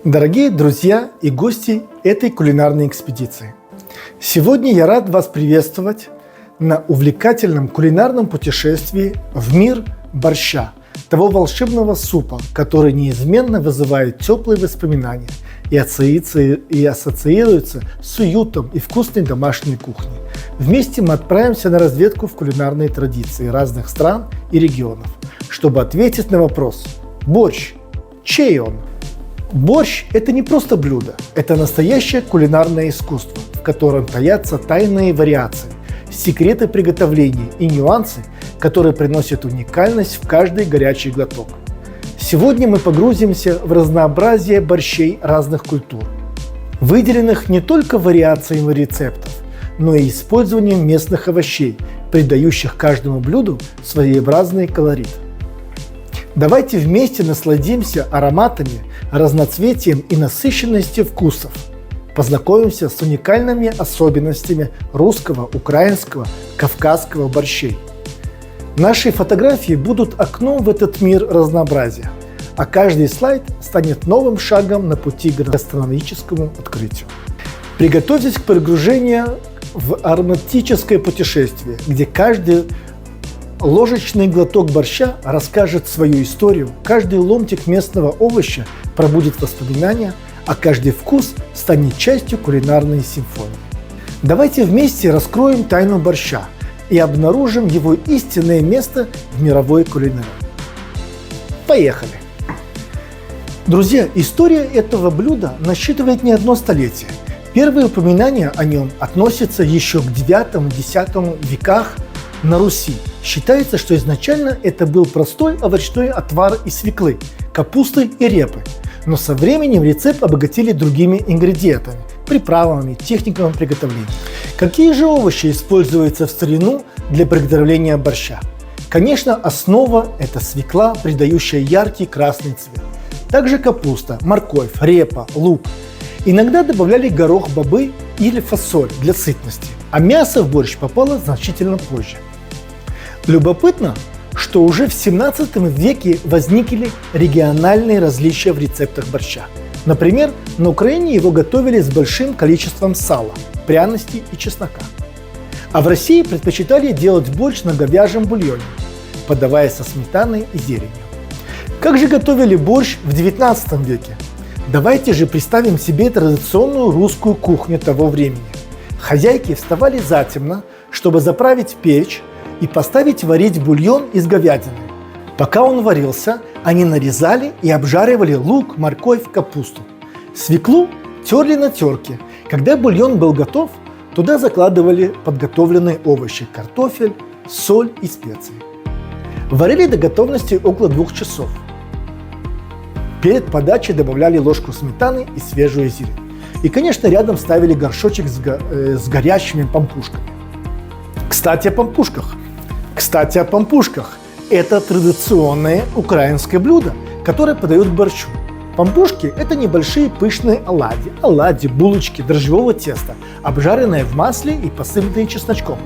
Дорогие друзья и гости этой кулинарной экспедиции, сегодня я рад вас приветствовать на увлекательном кулинарном путешествии в мир борща, того волшебного супа, который неизменно вызывает теплые воспоминания и ассоциируется с уютом и вкусной домашней кухней. Вместе мы отправимся на разведку в кулинарные традиции разных стран и регионов, чтобы ответить на вопрос: борщ, чей он? Борщ – это не просто блюдо, это настоящее кулинарное искусство, в котором таятся тайные вариации, секреты приготовления и нюансы, которые приносят уникальность в каждый горячий глоток. Сегодня мы погрузимся в разнообразие борщей разных культур, выделенных не только вариациями рецептов, но и использованием местных овощей, придающих каждому блюду своеобразный колорит. Давайте вместе насладимся ароматами, разноцветием и насыщенностью вкусов. Познакомимся с уникальными особенностями русского, украинского, кавказского борщей. Наши фотографии будут окном в этот мир разнообразия, а каждый слайд станет новым шагом на пути к гастрономическому открытию. Приготовьтесь к погружению в ароматическое путешествие, где каждый ложечный глоток борща расскажет свою историю, каждый ломтик местного овоща пробудит воспоминания, а каждый вкус станет частью кулинарной симфонии. Давайте вместе раскроем тайну борща и обнаружим его истинное место в мировой кулинарии. Поехали! Друзья, история этого блюда насчитывает не одно столетие. Первые упоминания о нем относятся еще к IX-X веках на Руси. Считается, что изначально это был простой овощной отвар из свеклы, капусты и репы. Но со временем рецепт обогатили другими ингредиентами, приправами, техниками приготовления. Какие же овощи используются в старину для приготовления борща? Конечно, основа – это свекла, придающая яркий красный цвет. Также капуста, морковь, репа, лук. Иногда добавляли горох, бобы или фасоль для сытности, а мясо в борщ попало значительно позже. Любопытно, что уже в 17 веке возникли региональные различия в рецептах борща. Например, на Украине его готовили с большим количеством сала, пряностей и чеснока. А в России предпочитали делать борщ на говяжьем бульоне, подавая со сметаной и зеленью. Как же готовили борщ в 19 веке? Давайте же представим себе традиционную русскую кухню того времени. Хозяйки вставали затемно, чтобы заправить печь и поставить варить бульон из говядины. Пока он варился, они нарезали и обжаривали лук, морковь, капусту. Свеклу терли на терке. Когда бульон был готов, туда закладывали подготовленные овощи, картофель, соль и специи. Варили до готовности около 2 часов. Перед подачей добавляли ложку сметаны и свежую зелень. И, конечно, рядом ставили горшочек с горящими пампушками. Кстати, о пампушках. Это традиционное украинское блюдо, которое подают к борщу. Пампушки – это небольшие пышные оладьи, булочки дрожжевого теста, обжаренные в масле и посыпанные чесночком.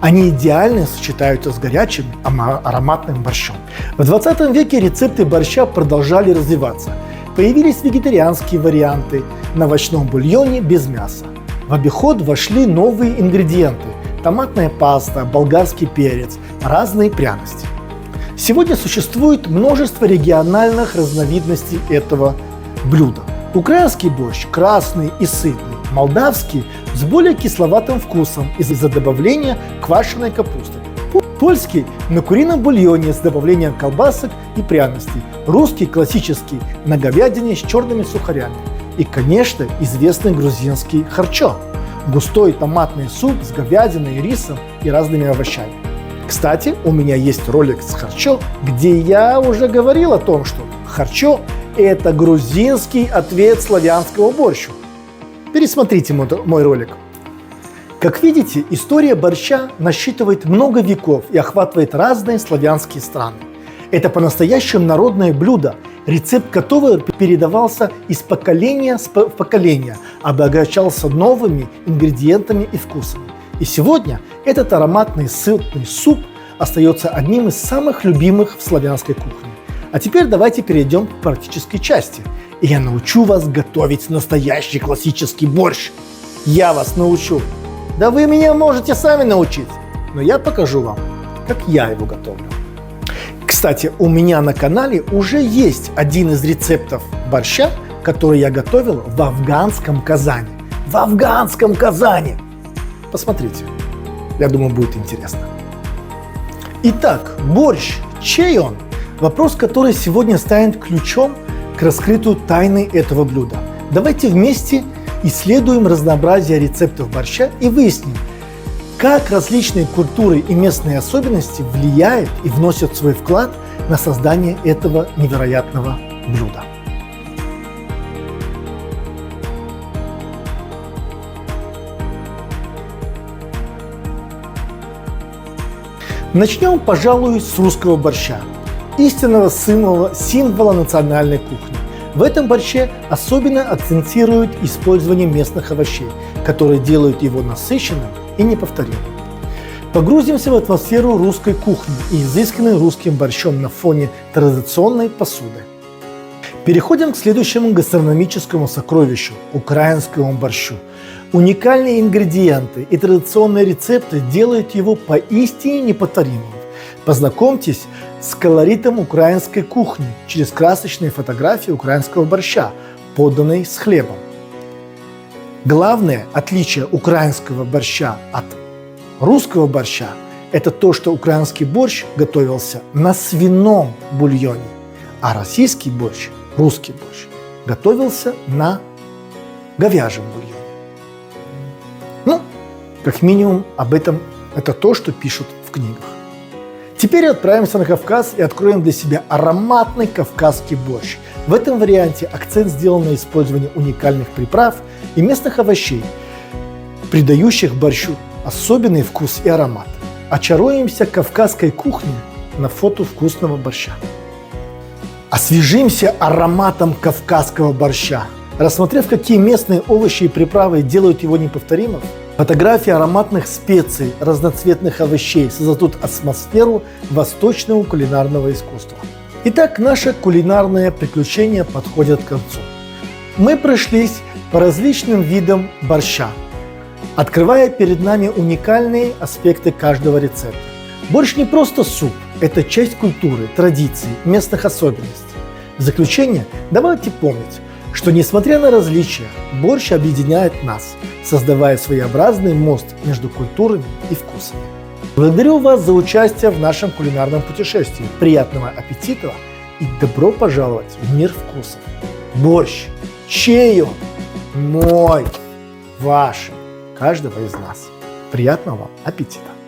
Они идеально сочетаются с горячим ароматным борщом. В 20 веке рецепты борща продолжали развиваться. Появились вегетарианские варианты на овощном бульоне без мяса. В обиход вошли новые ингредиенты – томатная паста, болгарский перец, разные пряности. Сегодня существует множество региональных разновидностей этого блюда. Украинский борщ – красный и сытный, молдавский – с более кисловатым вкусом из-за добавления квашеной капусты, польский – на курином бульоне с добавлением колбасок и пряностей, русский – классический – на говядине с черными сухарями и, конечно, известный грузинский харчо – густой томатный суп с говядиной, рисом и разными овощами. Кстати, у меня есть ролик с харчо, где я уже говорил о том, что харчо – это грузинский ответ славянского борщу. Пересмотрите мой ролик. Как видите, история борща насчитывает много веков и охватывает разные славянские страны. Это по-настоящему народное блюдо, рецепт которого передавался из поколения в поколение, обогащался новыми ингредиентами и вкусами. И сегодня этот ароматный сытный суп остается одним из самых любимых в славянской кухне. А теперь давайте перейдем к практической части и я научу вас готовить настоящий классический борщ. Я вас научу. Да вы меня можете сами научить, но я покажу вам, как я его готовлю. Кстати, у меня на канале уже есть один из рецептов борща, который я готовил в афганском Казани. В афганском Казани! Посмотрите, я думаю, будет интересно. Итак, борщ. Чей он? Вопрос, который сегодня станет ключом к раскрытию тайны этого блюда. Давайте вместе исследуем разнообразие рецептов борща и выясним, как различные культуры и местные особенности влияют и вносят свой вклад на создание этого невероятного блюда. Начнем, пожалуй, с русского борща, истинного символа национальной кухни. В этом борще особенно акцентируют использование местных овощей, которые делают его насыщенным и неповторимым. Погрузимся в атмосферу русской кухни и изысканной русским борщом на фоне традиционной посуды. Переходим к следующему гастрономическому сокровищу – украинскому борщу. Уникальные ингредиенты и традиционные рецепты делают его поистине неповторимым. Познакомьтесь с колоритом украинской кухни через красочные фотографии украинского борща, поданные с хлебом. Главное отличие украинского борща от русского борща – это то, что украинский борщ готовился на свином бульоне, а российский борщ, русский борщ, готовился на говяжьем бульоне. Ну, как минимум, об этом это то, что пишут в книгах. Теперь отправимся на Кавказ и откроем для себя ароматный кавказский борщ. В этом варианте акцент сделан на использовании уникальных приправ и местных овощей, придающих борщу особенный вкус и аромат. Очаруемся кавказской кухней на фото вкусного борща. Освежимся ароматом кавказского борща. Рассмотрев, какие местные овощи и приправы делают его неповторимым, фотографии ароматных специй, разноцветных овощей создадут атмосферу восточного кулинарного искусства. Итак, наше кулинарное приключение подходит к концу. Мы прошлись по различным видам борща, открывая перед нами уникальные аспекты каждого рецепта. Борщ не просто суп, это часть культуры, традиций, местных особенностей. В заключение давайте помнить, что несмотря на различия, борщ объединяет нас, создавая своеобразный мост между культурами и вкусами. Благодарю вас за участие в нашем кулинарном путешествии. Приятного аппетита и добро пожаловать в мир вкусов. Борщ, чей он? Мой, ваш, каждого из нас. Приятного вам аппетита!